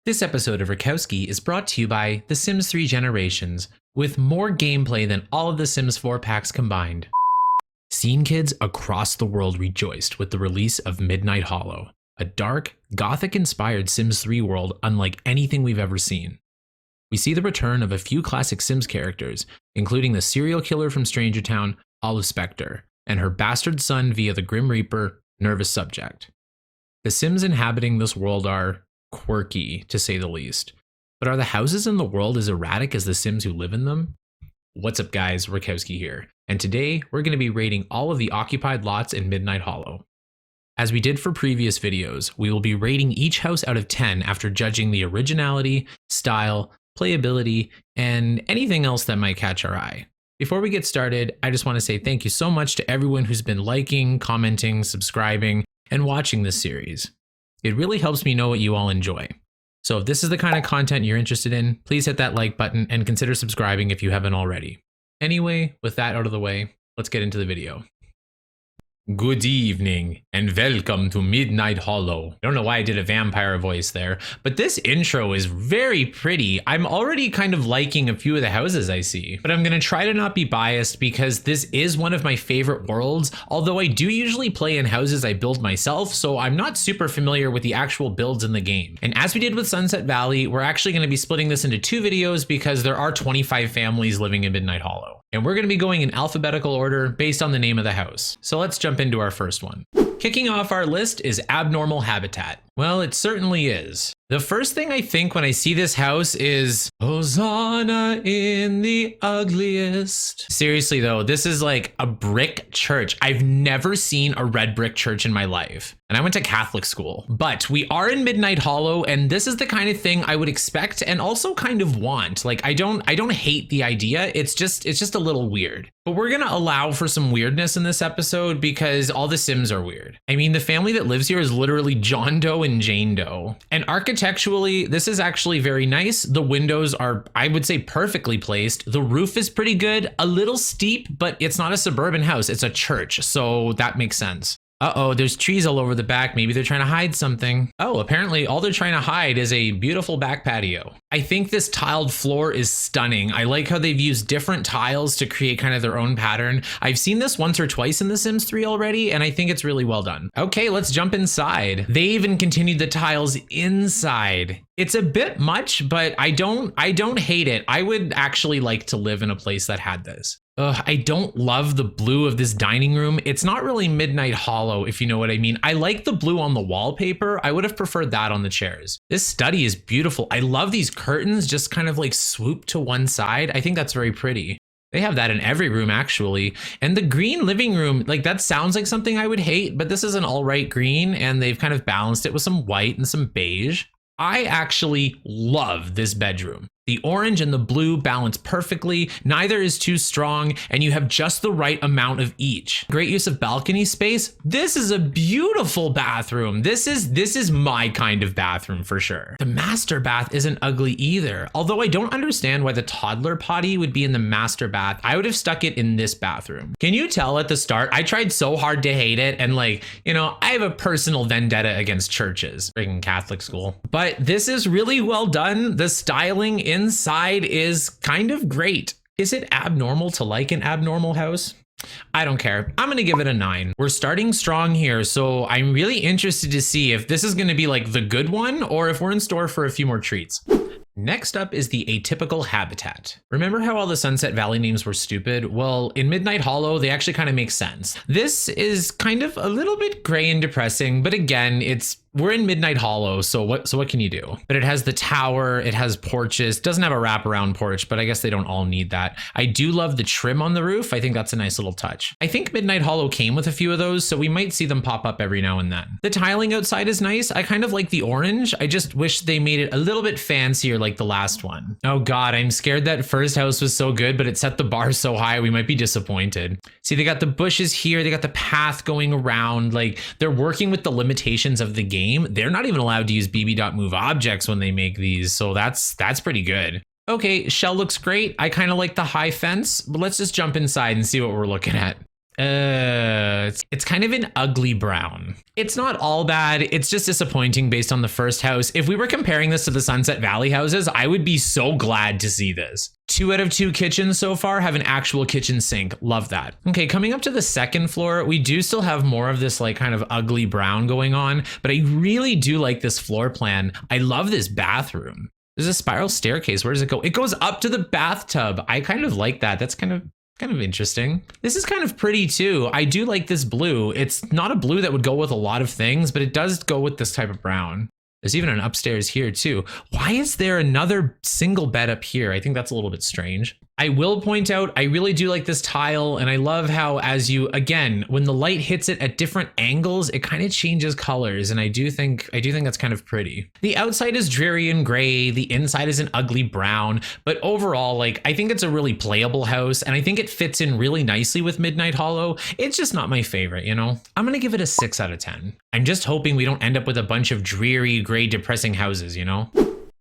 This episode of Rakowski is brought to you by The Sims 3 Generations, with more gameplay than all of the Sims 4 packs combined. Scene kids across the world rejoiced with the release of Midnight Hollow, a dark, gothic-inspired Sims 3 world unlike anything we've ever seen. We see the return of a few classic Sims characters, including the serial killer from Stranger Town, Olive Spectre, and her bastard son via the Grim Reaper, Nervous Subject. The Sims inhabiting this world are quirky, to say the least. But are the houses in the world as erratic as the Sims who live in them? What's up guys, Rakowski here, and today we're going to be rating all of the occupied lots in Midnight Hollow. As we did for previous videos, we will be rating each house out of 10 after judging the originality, style, playability, and anything else that might catch our eye. Before we get started, I just want to say thank you so much to everyone who's been liking, commenting, subscribing, and watching this series. It really helps me know what you all enjoy. So if this is the kind of content you're interested in, please hit that like button and consider subscribing if you haven't already. Anyway, with that out of the way, let's get into the video. Good evening and welcome to Midnight Hollow. I don't know why I did a vampire voice there, but this intro is very pretty. I'm already kind of liking a few of the houses I see, but I'm gonna try to not be biased because this is one of my favorite worlds, although I do usually play in houses I build myself, so I'm not super familiar with the actual builds in the game. And as we did with Sunset Valley, we're actually gonna be splitting this into two videos because there are 25 families living in Midnight Hollow. And we're going to be going in alphabetical order based on the name of the house. So let's jump into our first one. Kicking off our list is Abnormal Habitat. Well, it certainly is. The first thing I think when I see this house is Hosanna in the ugliest. Seriously though, this is like a brick church. I've never seen a red brick church in my life. And I went to Catholic school, but we are in Midnight Hollow and this is the kind of thing I would expect and also kind of want. Like I don't hate the idea. It's just a little weird. But we're gonna allow for some weirdness in this episode because all the Sims are weird. I mean, the family that lives here is literally John Doe and Jane Doe. And architecturally, this is actually very nice. The windows are, I would say, perfectly placed. The roof is pretty good, a little steep, but it's not a suburban house, it's a church, so that makes sense. Uh-oh, there's trees all over the back. Maybe they're trying to hide something. Oh, apparently all they're trying to hide is a beautiful back patio. I think this tiled floor is stunning. I like how they've used different tiles to create kind of their own pattern. I've seen this once or twice in The Sims 3 already, and I think it's really well done. Okay, let's jump inside. They even continued the tiles inside. It's a bit much, but I don't hate it. I would actually like to live in a place that had this. I don't love the blue of this dining room. It's not really Midnight Hollow, if you know what I mean. I like the blue on the wallpaper. I would have preferred that on the chairs. This study is beautiful. I love these curtains just kind of like swoop to one side. I think that's very pretty. They have that in every room actually. And the green living room, like that sounds like something I would hate, but this is an all right green and they've kind of balanced it with some white and some beige. I actually love this bedroom. The orange and the blue balance perfectly, neither is too strong, and you have just the right amount of each. Great use of balcony space. This is a beautiful bathroom. This is my kind of bathroom for sure. The master bath isn't ugly either, although I don't understand why the toddler potty would be in the master bath. I would have stuck it in this bathroom. Can you tell at the start, I tried so hard to hate it, and like, you know, I have a personal vendetta against churches, freaking Catholic school. But this is really well done. The styling inside is kind of great. Is it abnormal to like an abnormal house? I don't care. I'm gonna give it a 9. We're starting strong here, so I'm really interested to see if this is gonna be like the good one or if we're in store for a few more treats. Next up is the Atypical Habitat. Remember how all the Sunset Valley names were stupid? Well, in Midnight Hollow, they actually kind of make sense. This is kind of a little bit gray and depressing, but again, we're in Midnight Hollow, so what can you do? But it has the tower, it has porches, doesn't have a wraparound porch, but I guess they don't all need that. I do love the trim on the roof. I think that's a nice little touch. I think Midnight Hollow came with a few of those, so we might see them pop up every now and then. The tiling outside is nice. I kind of like the orange. I just wish they made it a little bit fancier like the last one. Oh God, I'm scared that first house was so good, but it set the bar so high, we might be disappointed. See, they got the bushes here, they got the path going around, like they're working with the limitations of the game. They're not even allowed to use bb.move objects when they make these, so that's pretty good. Okay, shell looks great. I kind of like the high fence, but let's just jump inside and see what we're looking at. It's kind of an ugly brown. It's not all bad. It's just disappointing based on the first house. If we were comparing this to the Sunset Valley houses, I would be so glad to see this. 2 out of 2 kitchens so far have an actual kitchen sink. Love that. Okay, coming up to the second floor, we do still have more of this like kind of ugly brown going on, but I really do like this floor plan. I love this bathroom. There's a spiral staircase. Where does it go? It goes up to the bathtub. I kind of like that. That's kind of interesting. This is kind of pretty too. I do like this blue. It's not a blue that would go with a lot of things, but it does go with this type of brown. There's even an upstairs here too. Why is there another single bed up here? I think that's a little bit strange. I will point out, I really do like this tile, and I love how as you, again, when the light hits it at different angles, it kind of changes colors, and I do think that's kind of pretty. The outside is dreary and gray, the inside is an ugly brown, but overall, like, I think it's a really playable house, and I think it fits in really nicely with Midnight Hollow. It's just not my favorite, you know? I'm gonna give it a 6 out of 10. I'm just hoping we don't end up with a bunch of dreary, gray, depressing houses, you know?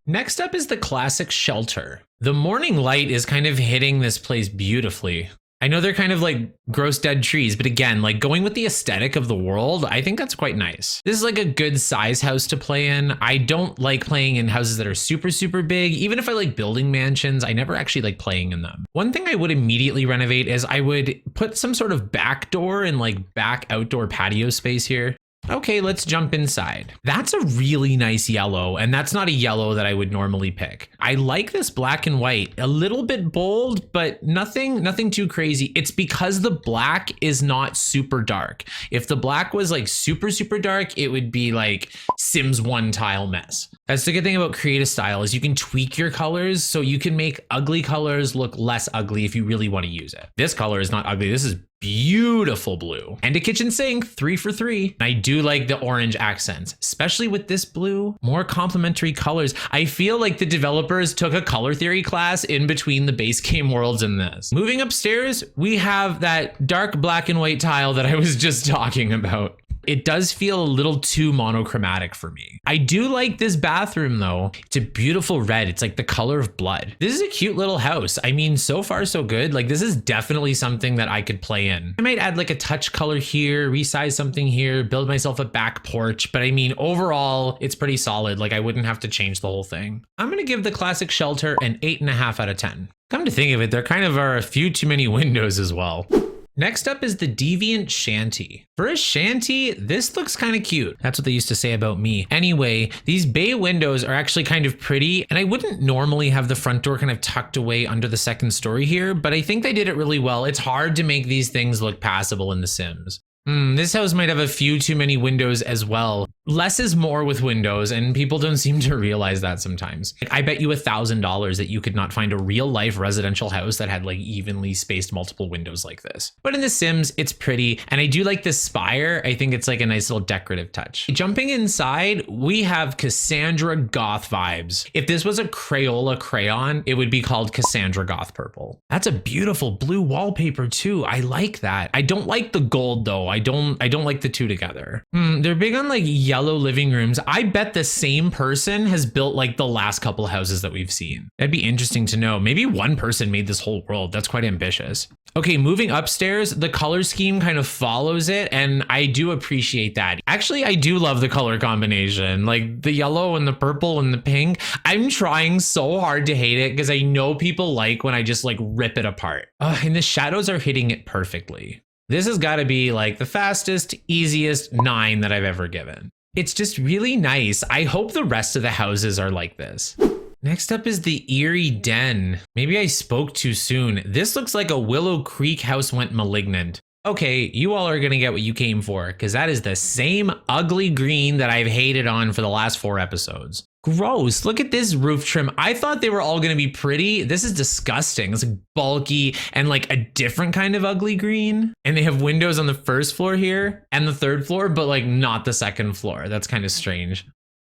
Next up is the classic shelter. The morning light is kind of hitting this place beautifully. I know they're kind of like gross dead trees, but again, like going with the aesthetic of the world, I think that's quite nice. This is like a good size house to play in. I don't like playing in houses that are super, super big. Even if I like building mansions, I never actually like playing in them. One thing I would immediately renovate is I would put some sort of back door and like back outdoor patio space here. Okay, let's jump inside. That's a really nice yellow, and that's not a yellow that I would normally pick. I like this black and white, a little bit bold, but nothing too crazy. It's because the black is not super dark. If the black was like super, super dark, it would be like Sims 1 tile mess. That's the good thing about creative style is you can tweak your colors so you can make ugly colors look less ugly if you really want to use it. This color is not ugly. This is beautiful blue. And a kitchen sink, 3 for 3. I do like the orange accents, especially with this blue, more complementary colors. I feel like the developers took a color theory class in between the base game worlds and this. Moving upstairs, we have that dark black and white tile that I was just talking about. It does feel a little too monochromatic for me. I do like this bathroom though. It's a beautiful red. It's like the color of blood. This is a cute little house. I mean, so far so good. Like this is definitely something that I could play in. I might add like a touch color here, resize something here, build myself a back porch. But I mean, overall, it's pretty solid. Like I wouldn't have to change the whole thing. I'm gonna give the classic shelter an 8.5 out of 10. Come to think of it, there kind of are a few too many windows as well. Next up is the Deviant Shanty. For a shanty, this looks kind of cute. That's what they used to say about me. Anyway, these bay windows are actually kind of pretty, and I wouldn't normally have the front door kind of tucked away under the second story here, but I think they did it really well. It's hard to make these things look passable in The Sims. This house might have a few too many windows as well. Less is more with windows, and people don't seem to realize that sometimes. I bet you $1,000 that you could not find a real life residential house that had like evenly spaced multiple windows like this. But in The Sims, it's pretty, and I do like this spire. I think it's like a nice little decorative touch. Jumping inside, we have Cassandra Goth vibes. If this was a Crayola crayon, it would be called Cassandra Goth Purple. That's a beautiful blue wallpaper too. I like that. I don't like the gold though. I don't like the two together. They're big on like yellow living rooms. I bet the same person has built like the last couple houses that we've seen. That'd be interesting to know. Maybe one person made this whole world. That's quite ambitious. Okay, moving upstairs, the color scheme kind of follows it, and I do appreciate that. Actually, I do love the color combination, like the yellow and the purple and the pink. I'm trying so hard to hate it because I know people like when I just like rip it apart. And the shadows are hitting it perfectly. This has got to be like the fastest, easiest 9 that I've ever given. It's just really nice. I hope the rest of the houses are like this. Next up is the Eerie Den. Maybe I spoke too soon. This looks like a Willow Creek house went malignant. Okay, you all are gonna get what you came for, because that is the same ugly green that I've hated on for the last 4 episodes. Gross, look at this roof trim. I thought they were all gonna be pretty. This is disgusting. It's like bulky and like a different kind of ugly green. And they have windows on the first floor here and the third floor, but like not the second floor. That's kind of strange.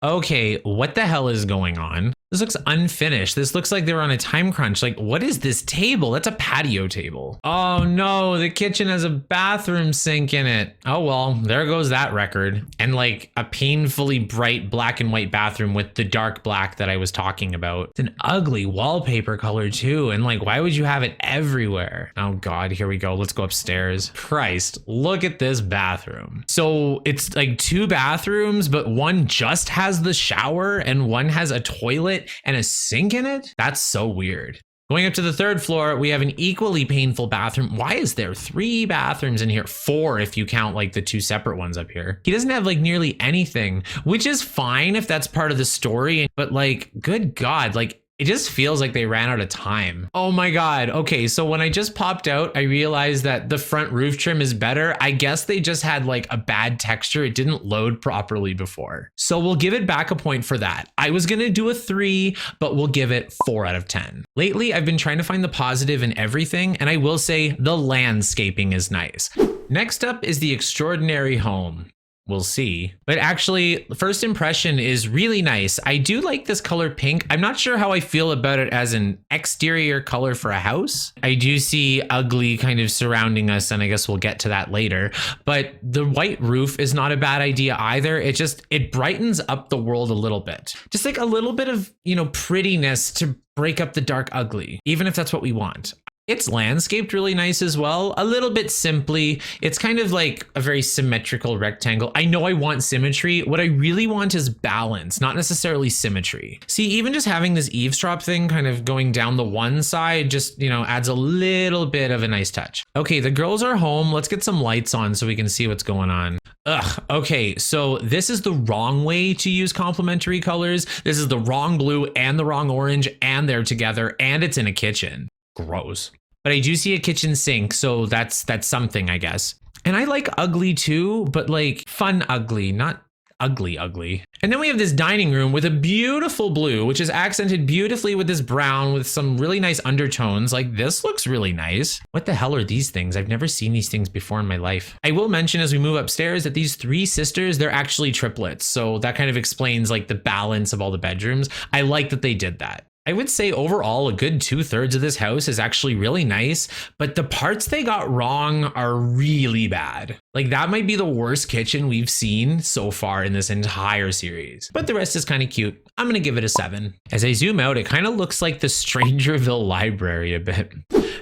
Okay, what the hell is going on? This looks unfinished. This looks like they were on a time crunch. Like, what is this table? That's a patio table. Oh no, the kitchen has a bathroom sink in it. Oh well, there goes that record. And like a painfully bright black and white bathroom with the dark black that I was talking about. It's an ugly wallpaper color too. And like, why would you have it everywhere? Oh God, here we go. Let's go upstairs. Christ, look at this bathroom. So it's like 2 bathrooms, but one just has the shower and one has a toilet and a sink in it? That's so weird. Going up to the 3rd floor, we have an equally painful bathroom. Why is there 3 bathrooms in here? 4 if you count like the 2 separate ones up here. He doesn't have like nearly anything, which is fine if that's part of the story, but like, good God, like it just feels like they ran out of time. Oh my God. Okay, so when I just popped out, I realized that the front roof trim is better. I guess they just had like a bad texture. It didn't load properly before. So we'll give it back a point for that. I was gonna do a 3, but we'll give it 4 out of 10. Lately, I've been trying to find the positive in everything, and I will say the landscaping is nice. Next up is the extraordinary home. We'll see. But actually, first impression is really nice. I do like this color pink. I'm not sure how I feel about it as an exterior color for a house. I do see ugly kind of surrounding us, and I guess we'll get to that later. But the white roof is not a bad idea either. It brightens up the world a little bit. Just like a little bit of, prettiness to break up the dark ugly, even if that's what we want. It's landscaped really nice as well, a little bit simply. It's kind of like a very symmetrical rectangle. I know I want symmetry. What I really want is balance, not necessarily symmetry. See, even just having this eavesdrop thing kind of going down the one side just, adds a little bit of a nice touch. Okay, the girls are home. Let's get some lights on so we can see what's going on. Ugh, okay, so this is the wrong way to use complementary colors. This is the wrong blue and the wrong orange, and they're together, and it's in a kitchen. Gross. But I do see a kitchen sink, so that's something, I guess. And I like ugly too, but like fun ugly, not ugly. And then we have this dining room with a beautiful blue, which is accented beautifully with this brown with some really nice undertones. Like, this looks really nice. What the hell are these things? I've never seen these things before in my life. I will mention as we move upstairs that these 3 sisters, they're actually triplets. So that kind of explains like the balance of all the bedrooms. I like that they did that. I would say overall a good 2/3 of this house is actually really nice, but the parts they got wrong are really bad. Like, that might be the worst kitchen we've seen so far in this entire series, but the rest is kind of cute. I'm gonna give it a 7. As I zoom out, it kind of looks like the Strangerville library a bit.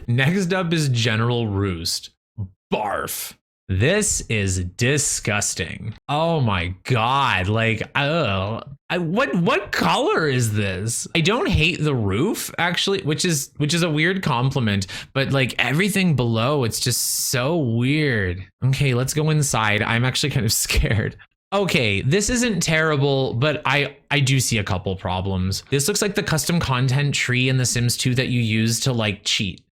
Next up is General Roost. Barf. This is disgusting. Oh my God. Like, what color is this? I don't hate the roof actually, which is a weird compliment, but like everything below, it's just so weird. Okay, let's go inside. I'm actually kind of scared. Okay, this isn't terrible, but I do see a couple problems. This looks like the custom content tree in The Sims 2 that you use to like cheat.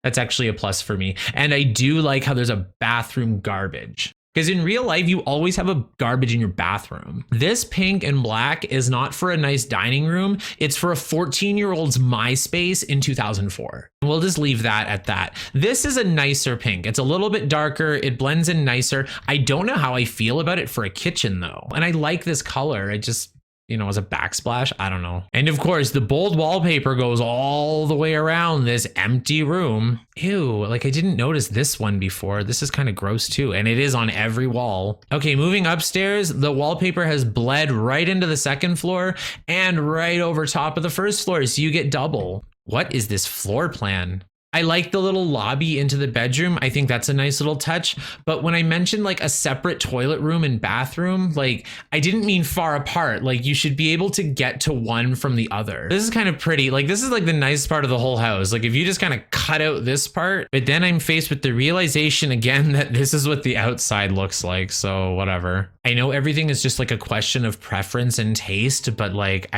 That's actually a plus for me. And I do like how there's a bathroom garbage. Because in real life, you always have a garbage in your bathroom. This pink and black is not for a nice dining room. It's for a 14-year-old's MySpace in 2004. We'll just leave that at that. This is a nicer pink. It's a little bit darker. It blends in nicer. I don't know how I feel about it for a kitchen though. And I like this color. It just, as a backsplash, I don't know. And of course, the bold wallpaper goes all the way around this empty room. Ew, like I didn't notice this one before. This is kind of gross too. And it is on every wall. Okay, moving upstairs, the wallpaper has bled right into the 2nd floor and right over top of the 1st floor. So you get double. What is this floor plan? I like the little lobby into the bedroom. I think that's a nice little touch. But when I mentioned like a separate toilet room and bathroom, like I didn't mean far apart. Like you should be able to get to one from the other. This is kind of pretty. Like this is like the nice part of the whole house. Like if you just kind of cut out this part, but then I'm faced with the realization again that this is what the outside looks like. So whatever. I know everything is just like a question of preference and taste, but like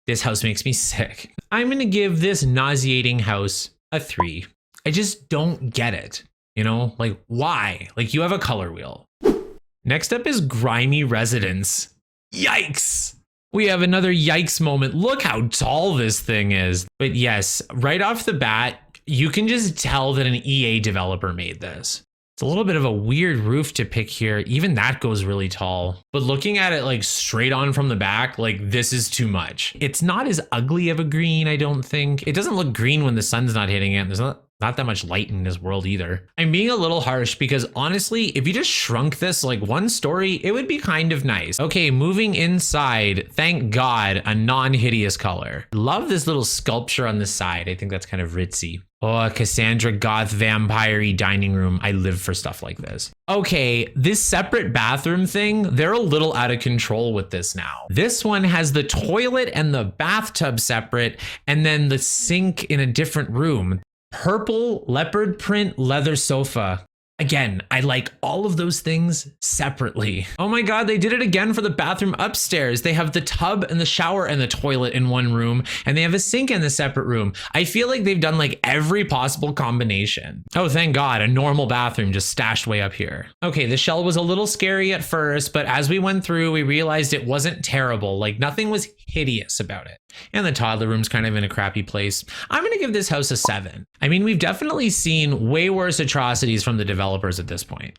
this house makes me sick. I'm gonna give this nauseating house a 3. I just don't get it. Like why? Like you have a color wheel. Next up is grimy residence. Yikes. We have another yikes moment. Look how tall this thing is. But yes, right off the bat, you can just tell that an EA developer made this. It's a little bit of a weird roof to pick here. Even that goes really tall. But looking at it like straight on from the back, like this is too much. It's not as ugly of a green, I don't think. It doesn't look green when the sun's not hitting it. There's not that much light in this world either. I'm being a little harsh because honestly, if you just shrunk this like one story, it would be kind of nice. Okay, moving inside, thank God, a non-hideous color. Love this little sculpture on the side. I think that's kind of ritzy. Oh, a Cassandra goth vampire-y dining room. I live for stuff like this. Okay, this separate bathroom thing, they're a little out of control with this now. This one has the toilet and the bathtub separate, and then the sink in a different room. Purple leopard print leather sofa. Again, I like all of those things separately. Oh my God, they did it again for the bathroom upstairs. They have the tub and the shower and the toilet in one room, and they have a sink in the separate room. I feel like they've done like every possible combination. Oh, thank God, a normal bathroom just stashed way up here. Okay, the shell was a little scary at first, but as we went through, we realized it wasn't terrible. Like nothing was hideous about it. And the toddler room's kind of in a crappy place. I'm gonna give this house a 7. I mean, we've definitely seen way worse atrocities from the developers at this point.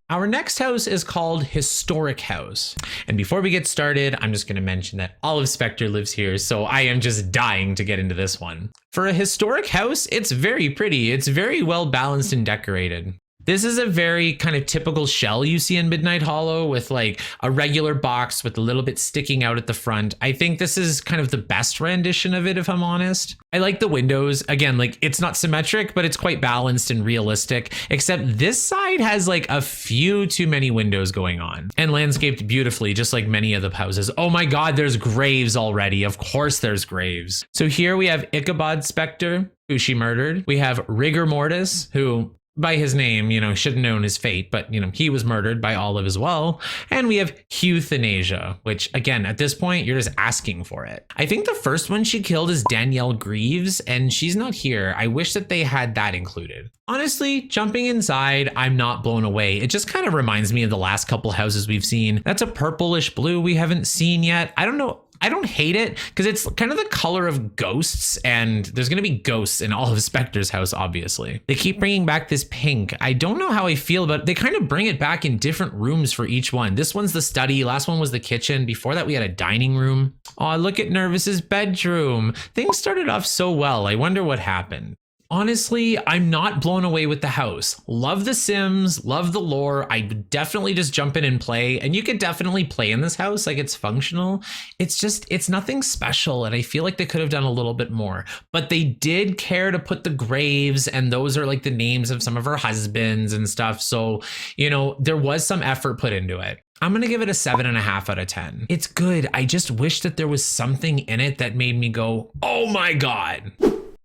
Our next house is called Historic House. And before we get started, I'm just gonna mention that Olive Spectre lives here, so I am just dying to get into this one. For a historic house, it's very pretty. It's very well balanced and decorated. This is a very kind of typical shell you see in Midnight Hollow with like a regular box with a little bit sticking out at the front. I think this is kind of the best rendition of it, if I'm honest. I like the windows. Again, like it's not symmetric, but it's quite balanced and realistic, except this side has like a few too many windows going on and landscaped beautifully, just like many of the houses. Oh my God, there's graves already. Of course there's graves. So here we have Ichabod Spectre, who she murdered. We have Rigor Mortis, who by his name, you know, should have known his fate, but you know, he was murdered by Olive as well. And we have Euthanasia, which again, at this point, you're just asking for it. I think the first one she killed is Danielle Greaves, and she's not here. I wish that they had that included. Honestly, jumping inside, I'm not blown away. It just kind of reminds me of the last couple houses we've seen. That's a purplish blue we haven't seen yet. I don't know. I don't hate it because it's kind of the color of ghosts, and there's going to be ghosts in all of Spectre's house, obviously. They keep bringing back this pink. I don't know how I feel about it. They kind of bring it back in different rooms for each one. This one's the study. Last one was the kitchen. Before that, we had a dining room. Oh, look at Nervous's bedroom. Things started off so well. I wonder what happened. Honestly, I'm not blown away with the house. Love the Sims, love the lore. I would definitely just jump in and play, and you could definitely play in this house. Like it's functional. It's nothing special, and I feel like they could have done a little bit more, but they did care to put the graves, and those are like the names of some of her husbands and stuff. So, you know, there was some effort put into it. I'm gonna give it a 7.5 out of 10. It's good. I just wish that there was something in it that made me go, oh my God.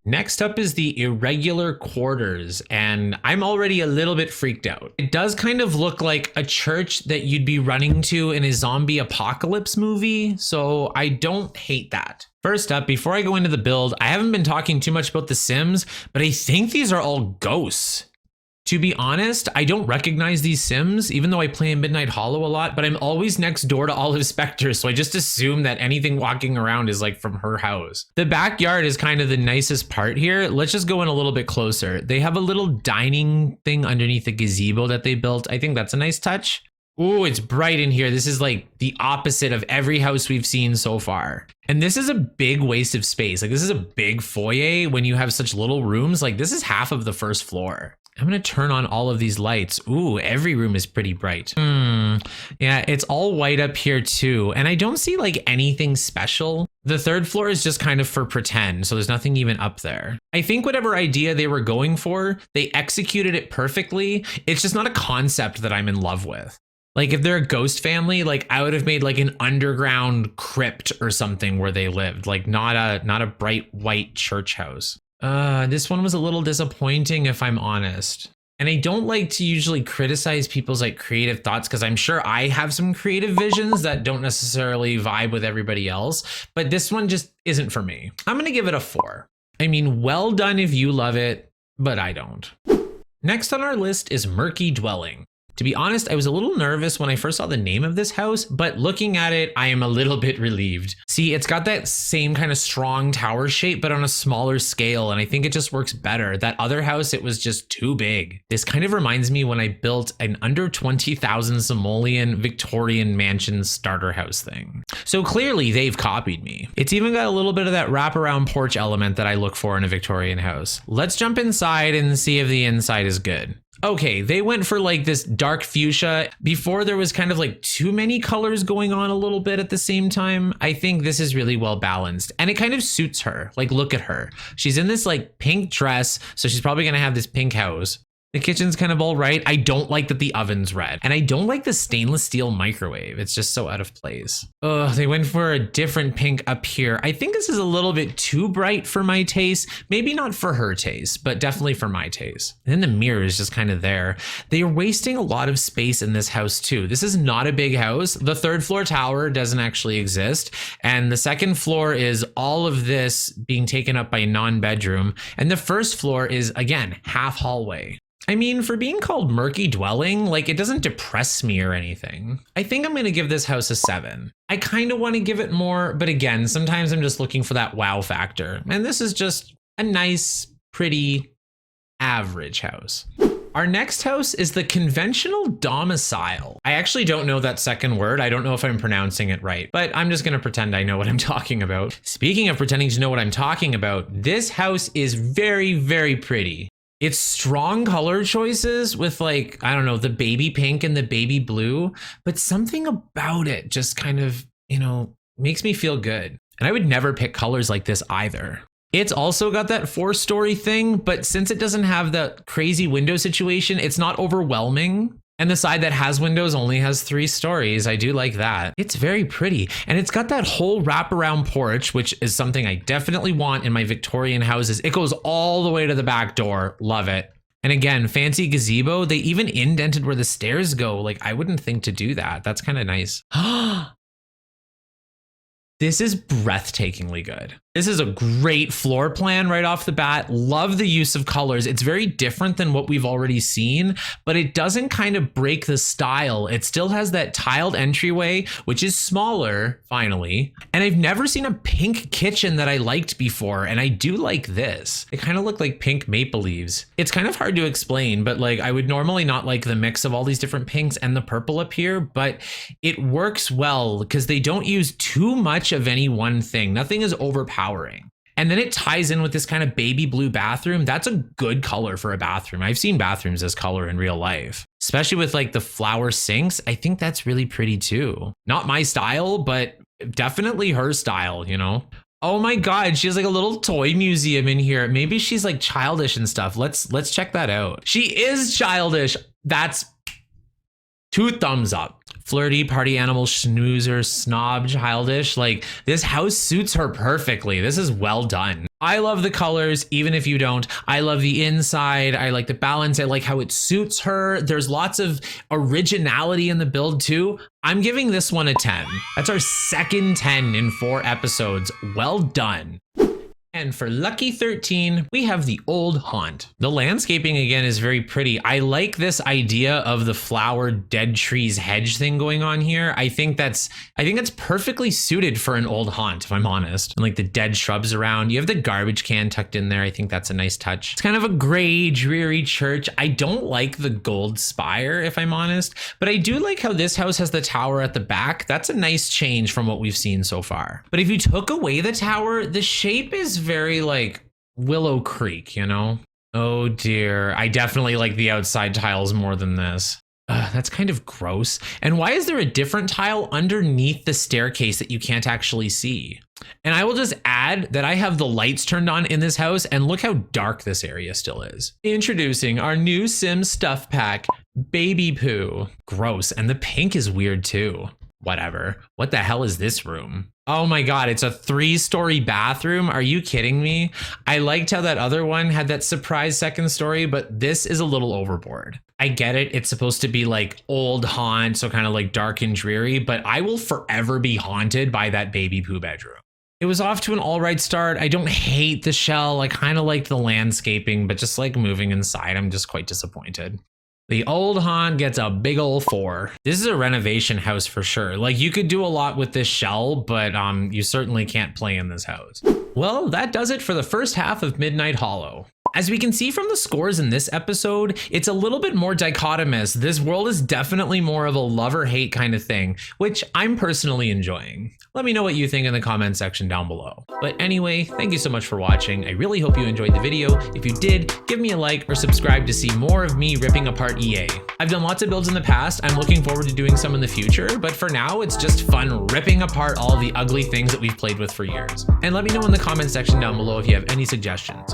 Next up is the irregular quarters, and I'm already a little bit freaked out. It does kind of look like a church that you'd be running to in a zombie apocalypse movie, so I don't hate that. First up, before I go into the build, I haven't been talking too much about the Sims, but I think these are all ghosts. To be honest, I don't recognize these Sims, even though I play in Midnight Hollow a lot, but I'm always next door to Olive Spectre, so I just assume that anything walking around is like from her house. The backyard is kind of the nicest part here. Let's just go in a little bit closer. They have a little dining thing underneath the gazebo that they built. I think that's a nice touch. Ooh, it's bright in here. This is like the opposite of every house we've seen so far. And this is a big waste of space. Like this is a big foyer when you have such little rooms. Like this is half of the first floor. I'm gonna turn on all of these lights. Ooh, every room is pretty bright. Yeah, it's all white up here too. And I don't see like anything special. The third floor is just kind of for pretend, so there's nothing even up there. I think whatever idea they were going for, they executed it perfectly. It's just not a concept that I'm in love with. Like if they're a ghost family, like I would have made like an underground crypt or something where they lived, like not a bright white church house. This one was a little disappointing, if I'm honest. And I don't like to usually criticize people's like creative thoughts because I'm sure I have some creative visions that don't necessarily vibe with everybody else, but this one just isn't for me. I'm gonna give it a 4. I mean, well done if you love it, but I don't. Next on our list is Murky Dwelling. To be honest, I was a little nervous when I first saw the name of this house, but looking at it, I am a little bit relieved. See, it's got that same kind of strong tower shape, but on a smaller scale, and I think it just works better. That other house, it was just too big. This kind of reminds me when I built an under 20,000 simoleon Victorian mansion starter house thing. So clearly they've copied me. It's even got a little bit of that wraparound porch element that I look for in a Victorian house. Let's jump inside and see if the inside is good. Okay, they went for like this dark fuchsia. Before there was kind of like too many colors going on a little bit at the same time. I think this is really well balanced and it kind of suits her. Like, look at her. She's in this like pink dress, so she's probably gonna have this pink house. The kitchen's kind of all right. I don't like that the oven's red. And I don't like the stainless steel microwave. It's just so out of place. Oh, they went for a different pink up here. I think this is a little bit too bright for my taste. Maybe not for her taste, but definitely for my taste. And then the mirror is just kind of there. They are wasting a lot of space in this house too. This is not a big house. The third floor tower doesn't actually exist. And the second floor is all of this being taken up by a non-bedroom. And the first floor is, again, half hallway. I mean, for being called murky dwelling, like it doesn't depress me or anything. I think I'm going to give this house a 7. I kind of want to give it more, but again, sometimes I'm just looking for that wow factor. And this is just a nice, pretty, average house. Our next house is the conventional domicile. I actually don't know that second word. I don't know if I'm pronouncing it right, but I'm just going to pretend I know what I'm talking about. Speaking of pretending to know what I'm talking about, this house is very, very pretty. It's strong color choices with like, I don't know, the baby pink and the baby blue, but something about it just kind of, you know, makes me feel good. And I would never pick colors like this either. It's also got that 4-story thing, but since it doesn't have that crazy window situation, it's not overwhelming. And the side that has windows only has 3 stories. I do like that. It's very pretty. And it's got that whole wraparound porch, which is something I definitely want in my Victorian houses. It goes all the way to the back door. Love it. And again, fancy gazebo. They even indented where the stairs go. Like, I wouldn't think to do that. That's kind of nice. This is breathtakingly good. This is a great floor plan right off the bat. Love the use of colors. It's very different than what we've already seen, but it doesn't kind of break the style. It still has that tiled entryway, which is smaller, finally. And I've never seen a pink kitchen that I liked before, and I do like this. It kind of looked like pink maple leaves. It's kind of hard to explain, but like I would normally not like the mix of all these different pinks and the purple up here, but it works well because they don't use too much of any one thing. Nothing is overpowering. And then it ties in with this kind of baby blue bathroom. That's a good color for a bathroom. I've seen bathrooms as color in real life, especially with like the flower sinks. I think that's really pretty too. Not my style, but definitely her style, you know? Oh my God, she has like a little toy museum in here. Maybe she's like childish and stuff. Let's check that out. She is childish. That's 2 thumbs up. Flirty, party animal, snoozer, snob, childish. Like, this house suits her perfectly. This is well done. I love the colors, even if you don't. I love the inside. I like the balance. I like how it suits her. There's lots of originality in the build too. I'm giving this one a 10. That's our second 10 in 4 episodes. Well done. And for lucky 13, we have the old haunt. The landscaping again is very pretty. I like this idea of the flowered dead trees hedge thing going on here. I think that's perfectly suited for an old haunt, if I'm honest. And like the dead shrubs around. You have the garbage can tucked in there. I think that's a nice touch. It's kind of a gray, dreary church. I don't like the gold spire, if I'm honest, but I do like how this house has the tower at the back. That's a nice change from what we've seen so far. But if you took away the tower, the shape is very like Willow Creek, you know? Oh dear. I definitely like the outside tiles more than this. That's kind of gross. And why is there a different tile underneath the staircase that you can't actually see? And I will just add that I have the lights turned on in this house and look how dark this area still is. Introducing our new Sims stuff pack, Baby Poo. Gross. And the pink is weird too. Whatever. What the hell is this room? Oh my God, it's a 3-story bathroom. Are you kidding me? I liked how that other one had that surprise second story, but this is a little overboard. I get it. It's supposed to be like old haunt, so kind of like dark and dreary, but I will forever be haunted by that baby poo bedroom. It was off to an all right start. I don't hate the shell. I kind of liked the landscaping, but just like moving inside, I'm just quite disappointed. The old Han gets a big ol' 4. This is a renovation house for sure. Like, you could do a lot with this shell, but you certainly can't play in this house. Well, that does it for the first half of Midnight Hollow. As we can see from the scores in this episode, it's a little bit more dichotomous. This world is definitely more of a love or hate kind of thing, which I'm personally enjoying. Let me know what you think in the comment section down below. But anyway, thank you so much for watching. I really hope you enjoyed the video. If you did, give me a like or subscribe to see more of me ripping apart EA. I've done lots of builds in the past. I'm looking forward to doing some in the future, but for now, it's just fun ripping apart all the ugly things that we've played with for years. And let me know in the comment section down below if you have any suggestions.